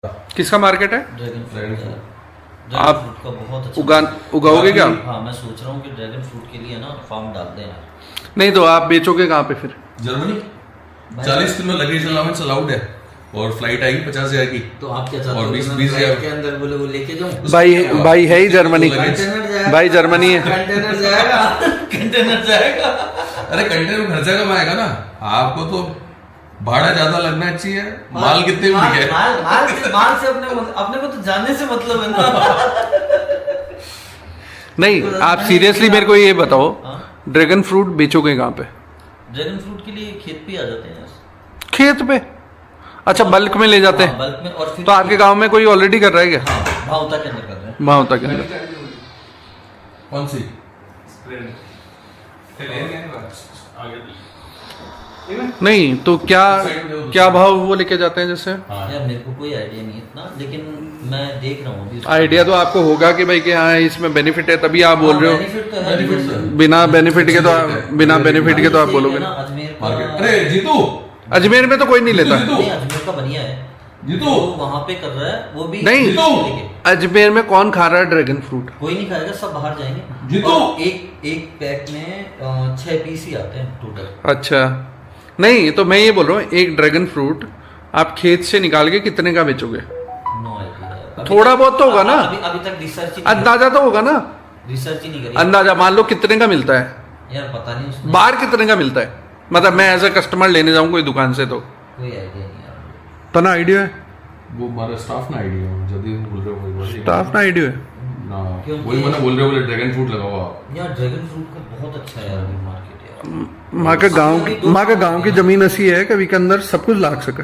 किसका मार्केट है? Dragon fruit का। आप ड्रैगन फ्रूट का बहुत अच्छा उगाओगे क्या? हाँ, मैं सोच रहा हूँ कि ड्रैगन फ्रूट के लिए ना फार्म डालते हैं। नहीं तो आप बेचोगे कहाँ पे फिर? Germany 40 kilo luggage allowance allowed है और फ्लाइट आएगी 50,000 की। तो आप क्या चाहते और हो? 20,000 के अंदर बोले वो लेके जाऊँ? भाई है ही जर्मनी। कंटेनर जाएगा। भाई जर्मनी है। कंटेनर जाएगा। कंटेनर जाएगा। अरे कंटेनर में खर्चा कम आएगा ना, आपको तो भाड़ा ज्यादा लगना चाहिए। माल कितने में बिके? माल से अपने को तो जाने से मतलब है ना। नहीं, आप सीरियसली मेरे को ये बताओ, ड्रैगन फ्रूट बेचोगे कहाँ पे? ड्रैगन फ्रूट के लिए खेत पे आ जाते हैं। खेत पे? अच्छा, बल्क में ले जाते हैं। बल्क में। और फिर तो आपके गांव में कोई ऑलरेडी कर रहा है क्या? हाँ, भावता के अंदर कर रहे हैं। भावता के अंदर? कौन सी? नहीं तो क्या भाव वो लेके जाते हैं जैसे? यार मेरे को कोई आइडिया नहीं इतना, लेकिन मैं देख रहा हूँ अभी। आइडिया तो आपको होगा कि भाई कि हाँ इसमें बेनिफिट है, तभी आप बोल रहे हो। बेनिफिट तो है। बिना बेनिफिट के तो आप बोलोगे ना। ना। अजमेर मार्केट। का। अरे जीतू, अजमेर में तो कोई नहीं लेता। नहीं, अजमेर का बढ़िया है। जीतू वो वहाँ पे कर रहा है, वो भी नहीं, लेके। अजमेर में कौन खा रहा है ड्रैगन फ्रूट? कोई नहीं खाएगा, सब बाहर जाएंगे। जीतू। और एक पैक में 6 पीस ही आते हैं टोटल। अच्छा, नहीं तो मैं ये बोल रहा हूँ, एक ड्रैगन फ्रूट आप खेत से निकाल के कितने का बेचोगे? No idea. थोड़ा बहुत तो होगा ना? अभी तक रिसर्च ही अंदाजा तो होगा ना? रिसर्च ही नहीं करी। अंदाजा मान लो कितने का मिलता है? यार पता नहीं उसने। बाहर कितने का मिलता है? मतलब मैं एज ए कस्टमर लेने जाऊँ कोई दुकान से तो कोई आइडिया नहीं यार। तना आइडिया है? वो हमारा स्टाफ ना आइडिया जल्दी बोल रहे हो कोई स्टाफ ना आइडिया है? ना, क्योंकि- वही मैंने बोल रहे हो बोले ड्रैगन फ्रूट लगाओ आप। यार ड्रैगन फ्रूट का बहुत अच्छा है यार मार्केट यार। माँ का गांव की जमीन ऐसी है कि अभी के अंदर सब कुछ लाग सके।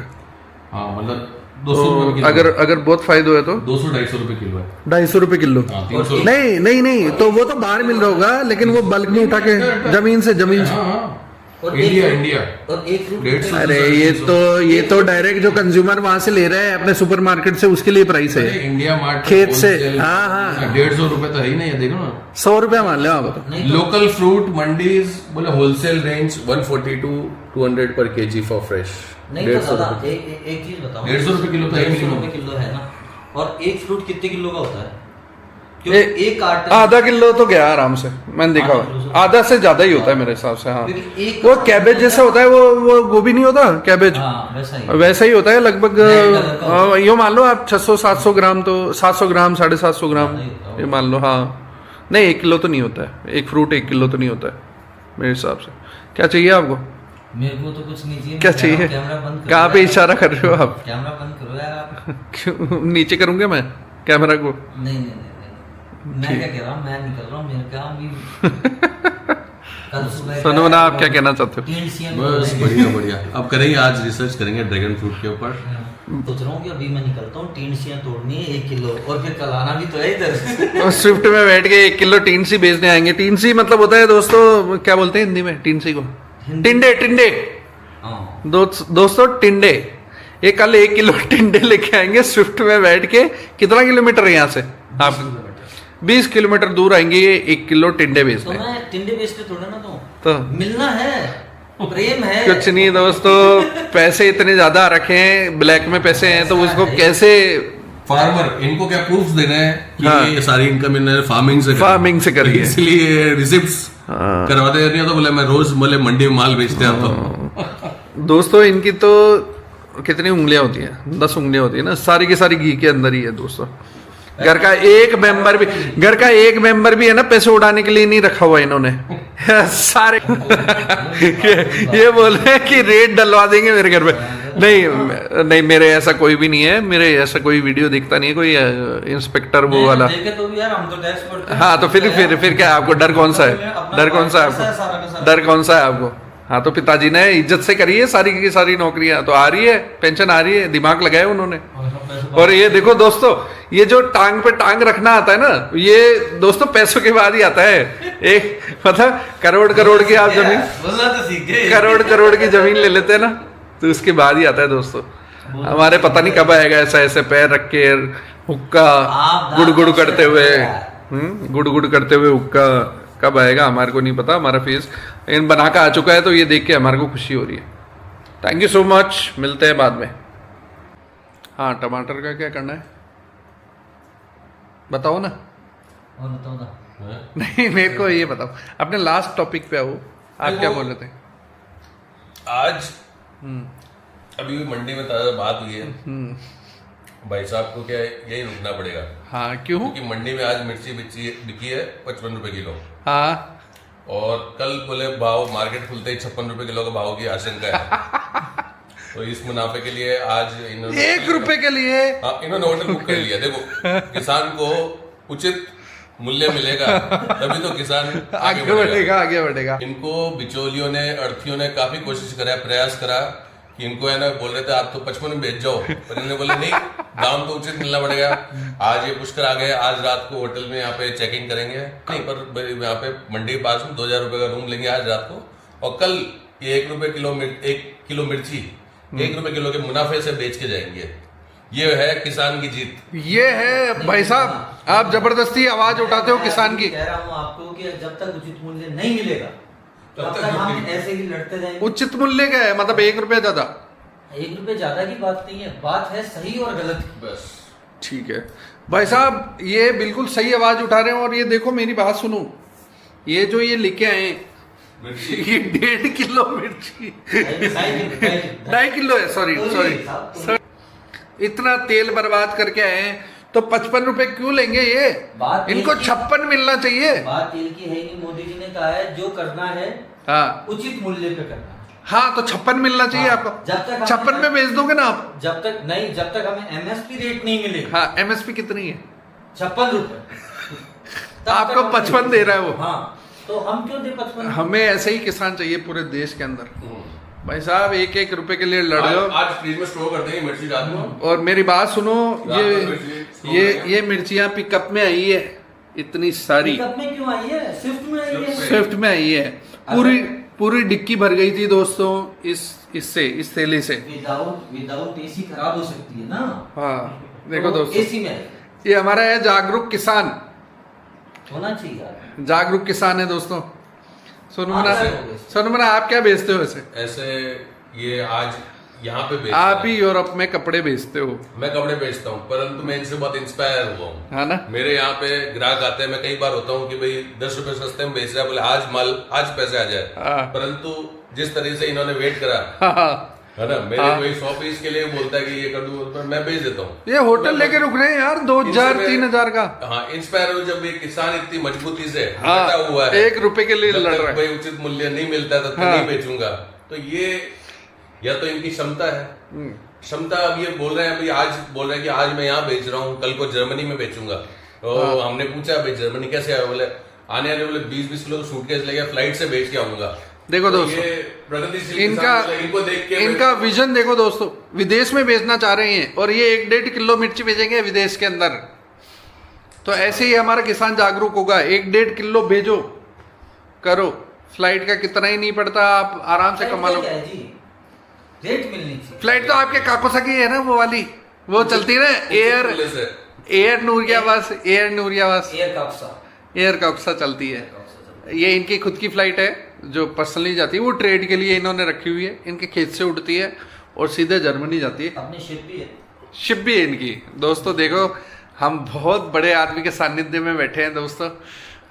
हाँ मतलब 200 रुपए तो अगर बहुत फायदा है तो 200-250 रुपए किलो है। 250 रुपए किलो। हाँ 300। नहीं तो वो तो बाहर मिल रहा होगा, लेकिन वो बल्क में उठा के जमीन से हाँ और इंडिया एक- इंडिया। और एक फ्रूट 150। अरे ये तो डायरेक्ट जो कंज्यूमर वहां से ले रहे हैं अपने सुपरमार्केट से, उसके लिए प्राइस है। इंडिया मार्ट खेत से। हाँ। 150 रुपए तो है ही नहीं है, देखो ना। 100 रुपया मान लो आप तो। नहीं तो- लोकल फ्रूट मंडीज बोले होलसेल रेंज 140 to 200 पर केजी फॉर फ्रेश। नहीं तो दादा एक चीज बताओ। 150 रुपए किलो तो है 150 minimum। रुपए किलो है ना। और एक फ्रूट कितने किलो का होता है? ए- क्योंकि एक कार्टन आधा किलो तो गया आराम से, मैंने देखा आधा हुआ। किलो से- आधा से ज्यादा ही होता है मेरे हिसाब से। हाँ, क्योंकि एक वो कैबेज जैसा होता है, वो गोभी नहीं होता कैबेज, हाँ वैसा ही। वैसा ही होता है लगभग। रेड कलर का होता यो मान लो आप 600-700 ग्राम, तो 700 ग्राम 750 ग्राम ज़्यादा ही होता होगा। ये मान लो। हाँ नहीं, 1 किलो तो नहीं होता है, एक फ्रूट 1 किलो तो नहीं होता है मेरे हिसाब से। क्या चाहिए आपको? मेरे को तो कुछ नहीं चाहिए। क्या मैं चाहिए? कैमरा बंद करो कहाँ पे यार। इशारा कर रहे हो आप? कैमरा बंद करो यार आप। क्यों नीचे करूंगे मैं कैमरा को? नहीं मैं क्या कह रहा हूँ, मैं नहीं कर रहा हूँ, मेरे काम भी कल सुबह सुनो ना, आप क्या कहना चाहते हो? बस बढ़िया। अब करेंगे, आज रिसर्च करेंगे ड्रैगन फ्रूट के ऊपर। सोच रहा हूँ कि अभी मैं निकलता हूँ, टींडसियाँ तोड़नी है 1 किलो, और फिर कल आना भी तो है इधर। और स्विफ्ट में बैठ के 1 किलो टीनसी बेचने आएंगे। टीनसी मतलब होता है दोस्तों, क्या बोलते हैं हिंदी में टीनसी को? टिंडे। हाँ दोस्तों टिंडे। ये कल 1 किलो टिंडे लेके आएंगे स्विफ्ट में बैठ के। कितना किलोमीटर है यहाँ से? आप 20 किलोमीटर दूर आएंगे 1 किलो टिंडे तो बेचने। मैं टिंडे बेचते थोड़ा ना तो मिलना है, प्रेम है। कुछ नहीं दोस्तों, पैसे इतने ज्यादा रखे हैं, ब्लैक में पैसे हैं, तो उसको कैसे? फार्मर, इनको क्या प्रूफ देना है कि हाँ। ये सारी इनकम इन्होंने फार्मिंग से करी है। इसलिए रिसिप्ट्स करवाते नहीं हो, तो बोले मैं रोज बोले मंडी में माल बेचते आता हूँ। दोस्तों इनकी तो कितनी उंगलियां होती हैं? 10 उंगलियां होती है ना, सारी की सारी घी के अंदर ही है दोस्तों। घर का एक मेंबर भी है ना, पैसे उड़ाने के लिए नहीं रखा हुआ इन्होंने। सारे ये बोल रहे हैं कि रेट डलवा देंगे मेरे घर पे। नहीं मेरे ऐसा कोई भी नहीं है, मेरे ऐसा कोई वीडियो दिखता नहीं है, कोई इंस्पेक्टर वो वाला। देखे तो भी यार हम तो टैक्स भरते हैं। हाँ तो फिर क्या आपको डर कौन सा है? डर कौन सा है आपको? डर कौन सा है आपको? हाँ तो पिताजी ने इज्जत से करी है सारी की सारी नौकरियां, तो आ रही है, पेंशन आ रही है, दिमाग लगाया उन्होंने। और ये देखो दोस्तों, ये जो टांग पे टांग रखना आता है ना, ये दोस्तों पैसों के बाद ही आता है। एक मतलब करोड़ की आप जमीन, बोलना तो सीख गए। करोड़ की जमीन ले लेते हैं ना, तो उसके बाद ही आता है दोस्तों। हमारे पता नहीं कब आएगा ऐसे पैर रख के हुक्का गुड़ करते हुए, गुड़ करते हुए हुक्का कब आएगा हमारे को नहीं पता। हमारा फेस इन बना का आ चुका है, तो ये देख के हमारे को खुशी हो रही है। थैंक यू सो मच, मिलते हैं बाद में। हाँ टमाटर का क्या करना है बताओ ना। और बताओ ना। हैं? नहीं मेरे को ये बताओ, अपने लास्ट टॉपिक पे आओ, आप देखो, क्या बोल रहे थे? आज अभी भी मंडी में ताजा बात हुई है, भाई साहब को क्या है, यही रुकना पड़ेगा। हाँ क्यों? क्योंकि मंडी में आज मिर्ची बिकी है 55 रुपए किलो, हाँ और कल बोले भाव मार्केट खुलते ही 56 रुपए किलो का भाव की आशंका है। तो इस मुनाफे के लिए आज इन्होंने 1 रुपए के लिए हाँ, इन्होंने होटल बुक कर लिया। देखो किसान को उचित मूल्य मिलेगा तभी तो किसान आगे बढ़ेगा, आगे बढ़ेगा। इनको बिचौलियों ने, अर्थियों ने काफी कोशिश करा, प्रयास करा कि इनको है ना, बोल रहे थे आप तो 55 में बेच जाओ, पर इन्होंने बोले नहीं, दाम तो उचित मिलना पड़ेगा। आज ये पुष्कर आ गए, आज रात को होटल में यहाँ पे चेकिंग करेंगे, नहीं पर यहाँ पे मंडी के पास में 2000 रुपए का रूम लेंगे आज रात को, और कल ये 1 रुपए किलो 1 किलो मिर्ची 1 रुपए किलो के मुनाफे से बेच के जाएंगे। ये है किसान की जीत। ये है भाई साहब, आप जबरदस्ती आवाज उठाते हो किसान की। कह रहा हूँ आपको कि जब तक उचित मूल्य नहीं मिलेगा तब तक हम ऐसे ही लड़ते जाएंगे। उचित मूल्य क्या है, मतलब 1 रुपया ज्यादा? 1 रुपए ज्यादा की बात नहीं है, बात है सही और गलत की। बस ठीक है भाई साहब, ये बिल्कुल सही आवाज उठा रहे हैं। और ये देखो मेरी बात सुनो, ये जो ये लेके आए ये 1.5 किलो मिर्ची 2.5 किलो है, सॉरी इतना तेल बर्बाद करके आए हैं, तो 55 रुपए क्यों लेंगे ये? बात इनको 56 मिलना चाहिए। बात तेल की है नहीं, मोदी जी ने कहा है जो करना है हाँ उचित मूल्य पे करना है। हाँ, तो 56 मिलना चाहिए हाँ, आपको। जब तक 56 में बेच दोगे ना आप? जब तक नहीं, जब तक हमें एमएसपी रेट नहीं मिलेगा। हाँ, एमएसपी कितनी है? 56 रुपए। आपको 55 दे रहा है वो। हाँ, तो हम क्यों दे 55? हमें ऐसे ही किसान चाहिए पूरे देश के अंदर। भाई साहब 1-1 रुपए के लिए लड़ रहे हो। आज फ्रीज में स्टोर कर देंगे मिर्ची रात में। और मेरी बात सुनो, ये ये मिर्चियाँ पिकअप में आई है इतनी सारी। पिकअप में क्यों आई है? स्विफ्ट में आई है। स्विफ्ट में आई है, पूरी डिक्की भर गई थी दोस्तों इस थैली से। विदाउट एसी खराब हो सकती है ना। हाँ देखो तो दोस्तों, एसी में आई। ये हमारा है जागरूक किसान, होना चाहिए यार। जागरूक किसान है दोस्तों। सोनमना आप क्या बेचते हो ऐसे ये आज यहाँ पे बेचता आप ही यूरोप में कपड़े बेचते हो। मैं कपड़े बेचता हूँ, परंतु मैं इनसे बहुत इंस्पायर हुआ हूँ। हाँ ना, मेरे यहाँ पे ग्राहक आते हैं, मैं कई बार होता हूँ कि भाई 10 रुपए सस्ते में बेच रहा है, बोले आज माल आज पैसे आ जाए। हाँ। परंतु जिस तरह से इन्होंने वेट करा है ना, मेरे कोई 100 पीस के लिए बोलता है कि ये कर दूं, पर मैं बेच देता हूँ। ये होटल लेके रुक रहे हैं यार 2000-3000 का। हाँ, इंस्पायर हो जब ये किसान इतनी मजबूती से हाँ, बैठा हुआ है, 1 रुपए के लिए जब लड़ तक रहा है। भाई उचित मूल्य नहीं मिलता तब तक हाँ। नहीं बेचूंगा। तो ये या तो इनकी क्षमता है, क्षमता। अब ये बोल रहे हैं, भाई आज बोल रहे हैं कि आज मैं यहाँ बेच रहा हूँ, कल को जर्मनी में बेचूंगा। तो हमने पूछा भाई जर्मनी कैसे आया, बोले आने वाले बोले 20-20 किलो सूटकेस लेके फ्लाइट से बेच के आऊंगा। देखो तो दोस्तों, ये प्रगतिशील इनका इनको देख के इनका विजन देखो दोस्तों, विदेश में बेचना चाह रहे हैं और ये 1-1.5 किलो मिर्ची बेचेंगे विदेश के अंदर। तो ऐसे ही हमारा किसान जागरूक होगा। 1-1.5 किलो भेजो, करो, फ्लाइट का कितना ही नहीं पड़ता, आप आराम से कमा लो। रेट मिलनी चाहिए। फ्लाइट तो आपके काकोसाकी है ना, वो वाली, वो चलती है एयर नूरियावास, एयर काकोसा चलती है। ये इनकी खुद की फ्लाइट है जो पर्सनली जाती है, वो ट्रेड के लिए इन्होंने रखी हुई है। इनके खेत से उड़ती है और सीधे जर्मनी जाती है। अपनी शिप भी है, शिप भी है इनकी। दोस्तों देखो, हम बहुत बड़े आदमी के सानिध्य में बैठे हैं दोस्तों।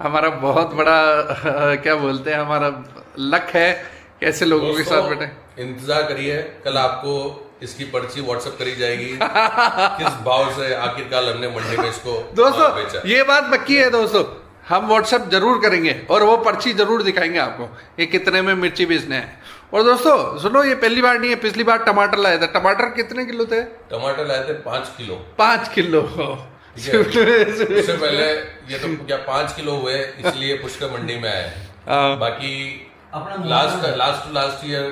हमारा बहुत बड़ा क्या बोलते हैं, हमारा लक है ऐसे लोगों के साथ बैठे। इंतजार करिए, कल आपको इसकी पर्ची व्हाट्सएप करी जाएगी किस भाव से आखिरकार हमने मंडी में इसको दोस्तों बेचा। ये बात पक्की है दोस्तों, हम व्हाट्सएप जरूर करेंगे और वो पर्ची जरूर दिखाएंगे आपको ये कितने में मिर्ची बेचने हैं। और दोस्तों सुनो, ये पहली बार नहीं है, पिछली बार टमाटर लाए थे। टमाटर कितने किलो थे? टमाटर लाए थे 5 किलो। 5 किलो। उससे पहले ये तो क्या 5 किलो हुए, इसलिए पुष्कर मंडी में आए। बाकी लास्ट ईयर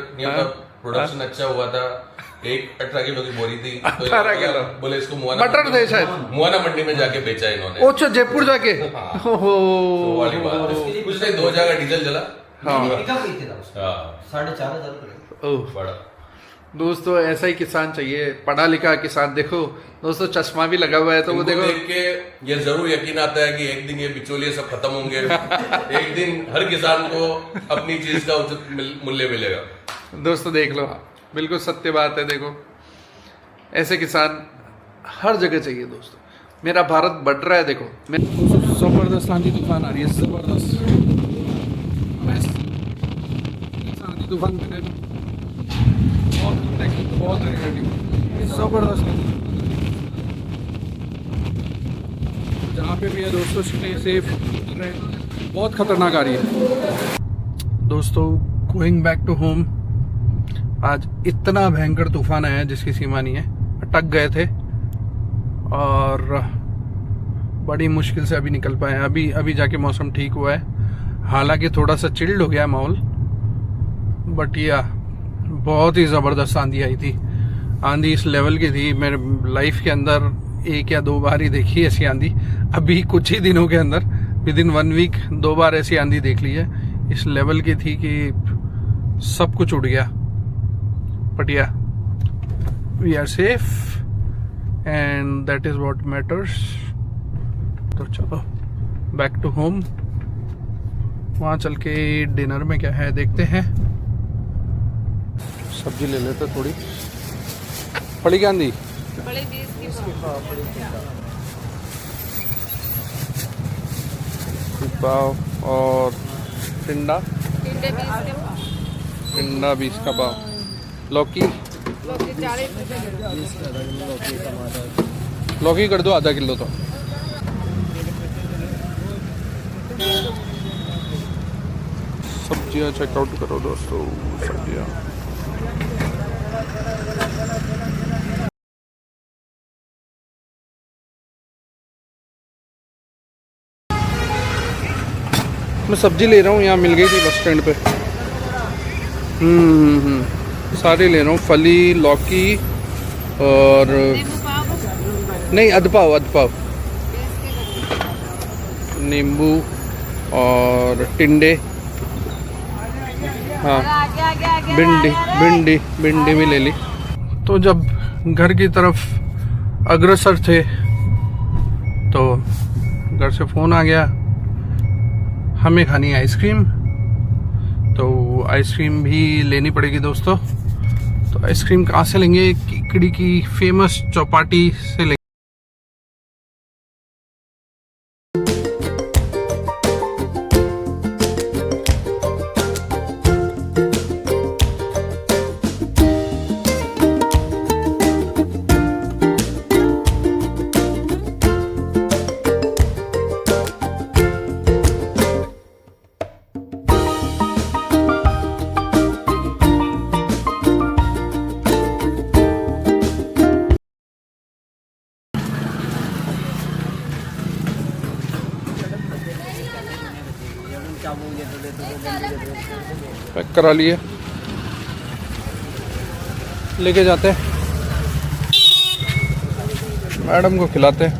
प्रोडक्शन अच्छा हुआ था। 18 किलो की बोरी थी, तो 18 किलो बोले इसको मटर थे शायद, मुआना मंडी में जाके बेचा इन्होंने। अच्छा, जयपुर जाके। वो वाली बात, कुछ नहीं, 2 जगह डीजल जला। हाँ, 4,500 बड़ा। दोस्तों ऐसा ही किसान चाहिए, पढ़ा लिखा किसान। देखो दोस्तों, चश्मा भी लगा हुआ है, तो वो देखो देख के ये जरूर यकीन आता है कि एक दिन ये बिचौलिए सब खत्म होंगे। एक दिन हर किसान को अपनी चीज का उचित मूल्य मिलेगा। दोस्तों देख लो, बिल्कुल सत्य बात है। देखो ऐसे किसान हर जगह चाहिए दोस्तों। मेरा भारत बढ़ रहा है, देखो जबरदस्त आंधी तूफान आ रही है, जबरदस्त आंधी तूफान बहुत जबरदस्त। जहाँ पे भी है दोस्तों स्टे सेफ रहे, बहुत खतरनाक आ रही है दोस्तों। गोइंग बैक टू होम, आज इतना भयंकर तूफान आया जिसकी सीमा नहीं है, अटक गए थे और बड़ी मुश्किल से अभी निकल पाए। अभी जाके मौसम ठीक हुआ है, हालांकि थोड़ा सा चिल्ड हो गया माहौल, बट या बहुत ही ज़बरदस्त आंधी आई थी। आंधी इस लेवल की थी, मेरे लाइफ के अंदर 1 या 2 बार ही देखी ऐसी आंधी। अभी कुछ ही दिनों के अंदर विद इन 1 वीक 2 बार ऐसी आंधी देख ली है। इस लेवल की थी कि सब कुछ उड़ गया, but yeah we are safe and that is what matters. तो चलो बैक टू होम, वहाँ चल के डिनर में क्या है देखते हैं। सब्जी ले लेते थोड़ी। पड़ी क्या आंधी? पाव और टिंडा 20 का पाव। लौकी 40 लौकी कर दो आधा किलो। तो सब्जियां चेकआउट करो दोस्तों, सब्जियां मैं सब्जी ले रहा हूँ, यहाँ मिल गई थी बस स्टैंड पे। सारे ले रहा हूँ, फली, लौकी और नहीं अधपाव नींबू और टिंडे, हाँ भिंडी भी ले ली। तो जब घर की तरफ अग्रसर थे तो घर से फ़ोन आ गया, हमें खानी है आइसक्रीम। तो आइसक्रीम भी लेनी पड़ेगी दोस्तों। तो आइसक्रीम कहाँ से लेंगे? किकड़ी की फेमस चौपाटी से लेंगे। पैक करा लिए, लेके जाते हैं, मैडम को खिलाते हैं।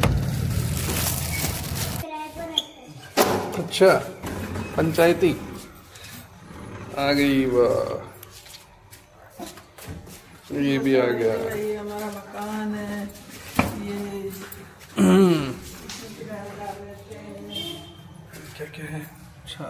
अच्छा पंचायती आ गई, वाह ये भी आ गया। ये हमारा मकान है, ये क्या क्या है? अच्छा